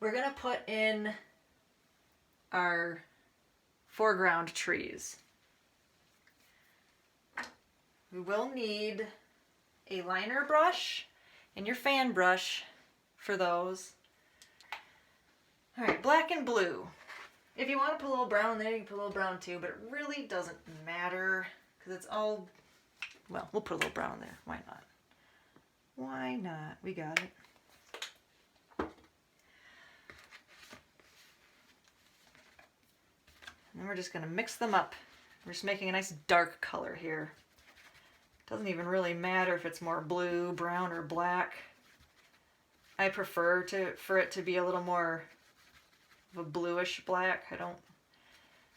We're gonna put in our foreground trees. We will need a liner brush and your fan brush for those. Alright, black and blue. If you want to put a little brown there, you can put a little brown too, but it really doesn't matter because it's all, well, we'll put a little brown there. Why not? Why not? We got it. And then we're just going to mix them up. We're just making a nice dark color here. Doesn't even really matter if it's more blue, brown, or black. I prefer for it to be a little more of a bluish black.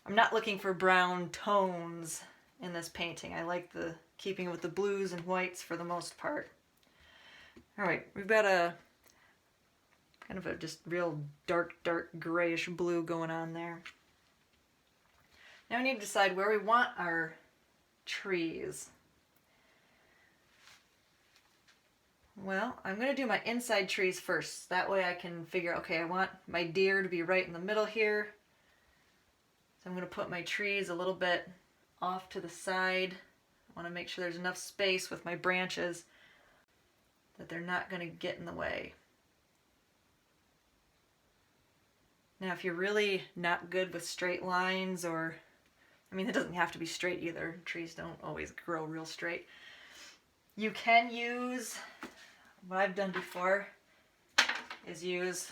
I'm not looking for brown tones in this painting. I like keeping it with the blues and whites for the most part. Alright, we've got a kind of a just real dark grayish blue going on there. Now we need to decide where we want our trees. Well, I'm going to do my inside trees first. That way I can figure, okay, I want my deer to be right in the middle here. So I'm going to put my trees a little bit off to the side. I want to make sure there's enough space with my branches that they're not going to get in the way. Now if you're really not good with straight lines, or I mean, it doesn't have to be straight either. Trees don't always grow real straight. You can use, what I've done before is use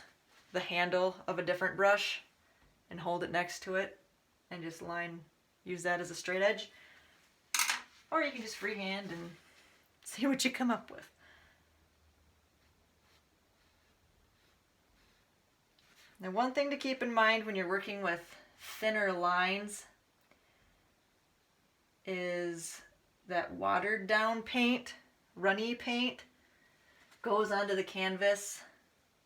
the handle of a different brush and hold it next to it and just use that as a straight edge. Or you can just freehand and see what you come up with. Now, one thing to keep in mind when you're working with thinner lines is that watered down paint, runny paint, goes onto the canvas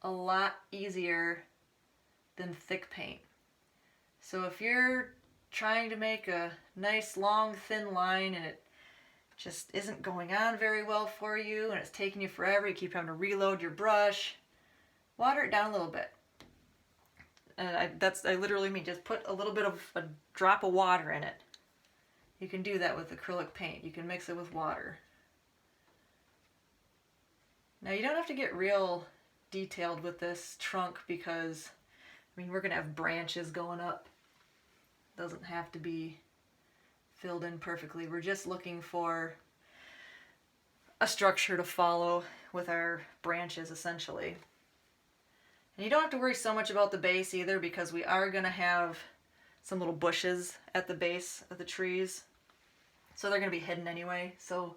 a lot easier than thick paint. So if you're trying to make a nice long thin line and it just isn't going on very well for you and it's taking you forever, you keep having to reload your brush, water it down a little bit. And I literally mean just put a little bit of a drop of water in it. You can do that with acrylic paint. You can mix it with water. Now you don't have to get real detailed with this trunk because, I mean, we're going to have branches going up. It doesn't have to be filled in perfectly. We're just looking for a structure to follow with our branches essentially. And you don't have to worry so much about the base either because we are going to have some little bushes at the base of the trees. So they're going to be hidden anyway. So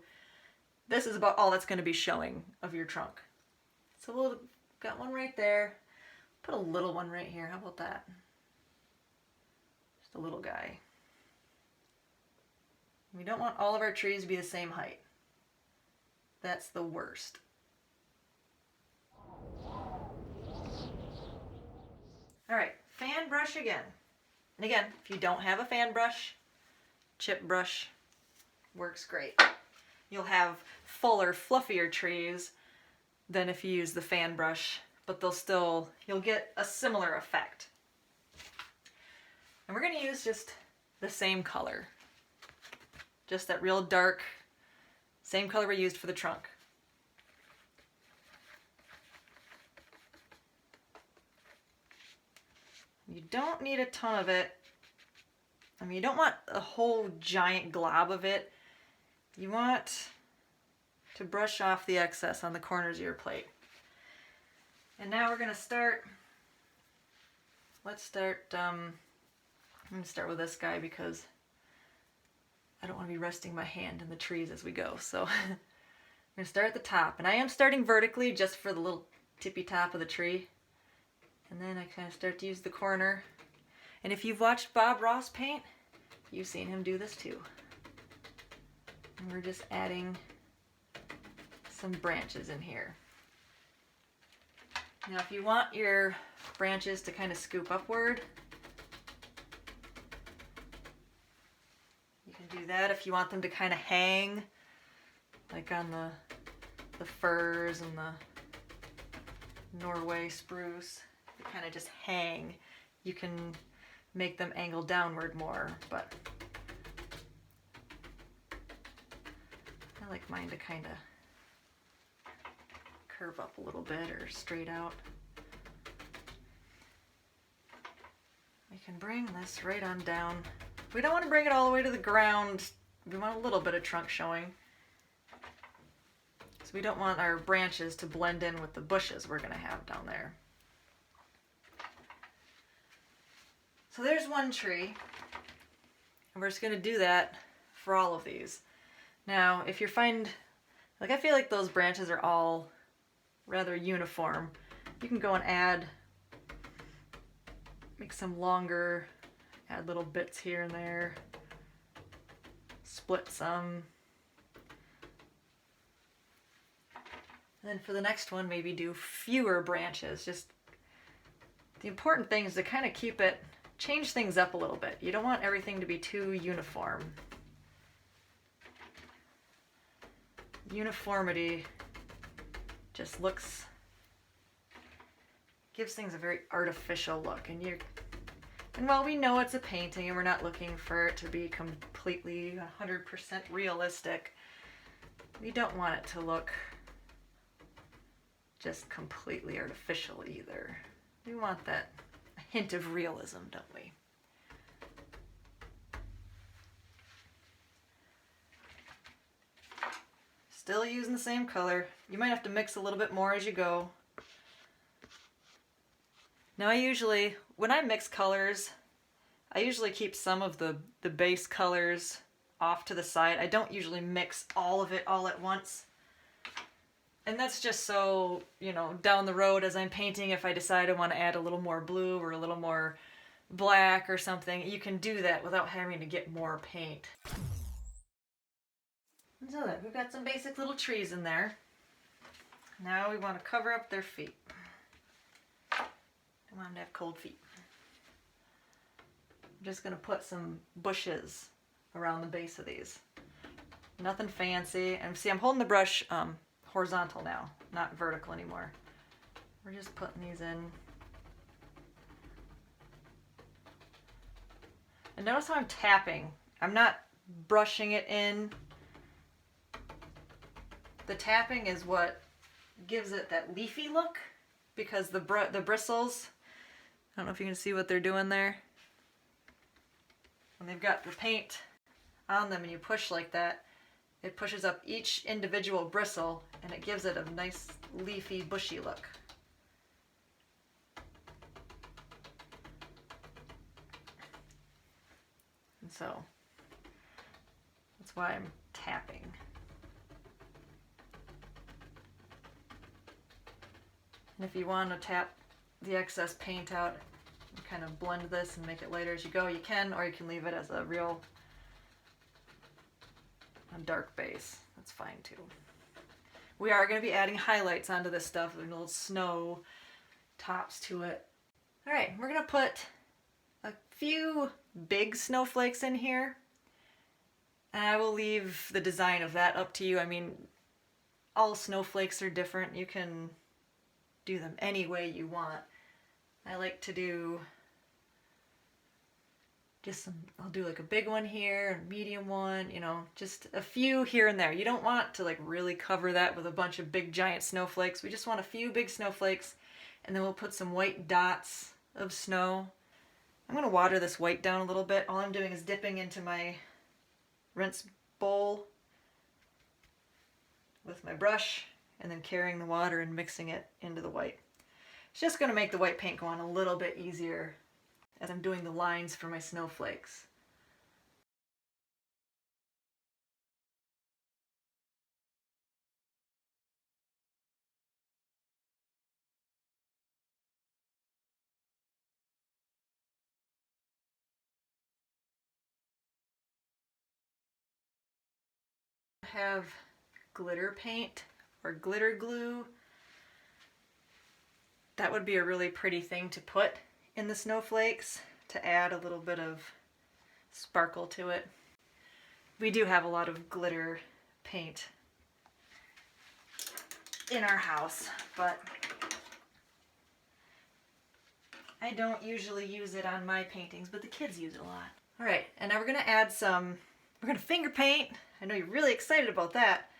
this is about all that's going to be showing of your trunk. So we'll got one right there. Put a little one right here. How about that? Just a little guy. We don't want all of our trees to be the same height. That's the worst. Alright, fan brush again. And again, if you don't have a fan brush, chip brush works great. You'll have fuller, fluffier trees than if you use the fan brush, but you'll get a similar effect. And we're going to use just the same color. Just that real dark, same color we used for the trunk. You don't need a ton of it. I mean, you don't want a whole giant glob of it. You want to brush off the excess on the corners of your plate. And now we're going to start, I'm going to start with this guy because I don't want to be resting my hand in the trees as we go. So I'm going to start at the top. And I am starting vertically just for the little tippy top of the tree. And then I kind of start to use the corner. And if you've watched Bob Ross paint, you've seen him do this too. And we're just adding some branches in here. Now if you want your branches to kind of scoop upward, you can do that. If you want them to kind of hang like on the firs and the Norway spruce. They kind of just hang. You can make them angle downward more, but I like mine to kind of curve up a little bit or straight out. We can bring this right on down. We don't want to bring it all the way to the ground. We want a little bit of trunk showing. So we don't want our branches to blend in with the bushes we're going to have down there. So there's one tree. And we're just going to do that for all of these. Now, if you find, like I feel like those branches are all rather uniform, you can go and add, make some longer, add little bits here and there, split some. And then for the next one, maybe do fewer branches. Just the important thing is to kind of keep it, change things up a little bit. You don't want everything to be too uniform. Uniformity just gives things a very artificial look, and while we know it's a painting and we're not looking for it to be completely 100% realistic, we don't want it to look just completely artificial either. We want that hint of realism, don't we? Still using the same color. You might have to mix a little bit more as you go. Now when I mix colors, I usually keep some of the base colors off to the side. I don't usually mix all of it all at once. And that's just so, down the road as I'm painting, if I decide I want to add a little more blue or a little more black or something, you can do that without having to get more paint. So look, we've got some basic little trees in there. Now we want to cover up their feet. I want them to have cold feet. I'm just going to put some bushes around the base of these. Nothing fancy. And see, I'm holding the brush horizontal now, not vertical anymore. We're just putting these in. And notice how I'm tapping. I'm not brushing it in. The tapping is what gives it that leafy look, because the bristles, I don't know if you can see what they're doing there. When they've got the paint on them and you push like that, it pushes up each individual bristle and it gives it a nice leafy, bushy look. And so that's why I'm tapping. And if you want to tap the excess paint out and kind of blend this and make it lighter as you go, you can, or you can leave it as a dark base. That's fine too. We are going to be adding highlights onto this stuff with little snow tops to it. All right, we're going to put a few big snowflakes in here, and I will leave the design of that up to you. I mean, all snowflakes are different. You can do them any way you want. I like to do I'll do like a big one here, a medium one, just a few here and there. You don't want to like really cover that with a bunch of big giant snowflakes. We just want a few big snowflakes, and then we'll put some white dots of snow. I'm going to water this white down a little bit. All I'm doing is dipping into my rinse bowl with my brush and then carrying the water and mixing it into the white. It's just going to make the white paint go on a little bit easier as I'm doing the lines for my snowflakes. I have glitter paint or glitter glue. That would be a really pretty thing to put in the snowflakes to add a little bit of sparkle to it. We do have a lot of glitter paint in our house, but I don't usually use it on my paintings, but the kids use it a lot. All right, and now we're gonna add we're gonna finger paint. I know you're really excited about that.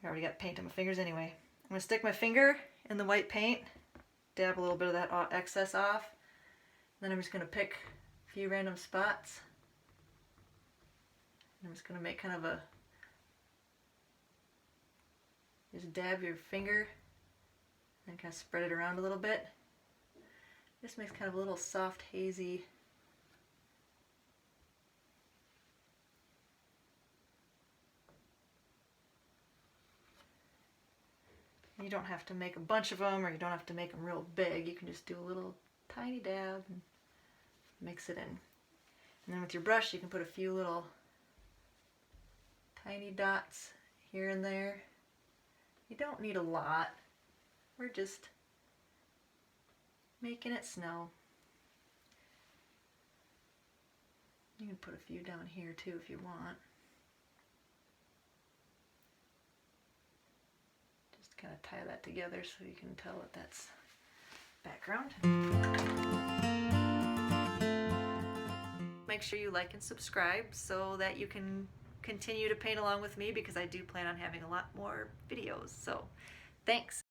I already got paint on my fingers anyway. I'm gonna stick my finger in the white paint, dab a little bit of that excess off. Then I'm just gonna pick a few random spots. I'm just gonna make kind of a, just dab your finger and kind of spread it around a little bit. This makes kind of a little soft, hazy you don't have to make a bunch of them, or you don't have to make them real big. You can just do a little tiny dab and mix it in. And then with your brush, you can put a few little tiny dots here and there. You don't need a lot. We're just making it snow. You can put a few down here too if you want. Just kind of tie that together so you can tell that that's background. Make sure you like and subscribe so that you can continue to paint along with me, because I do plan on having a lot more videos. So thanks.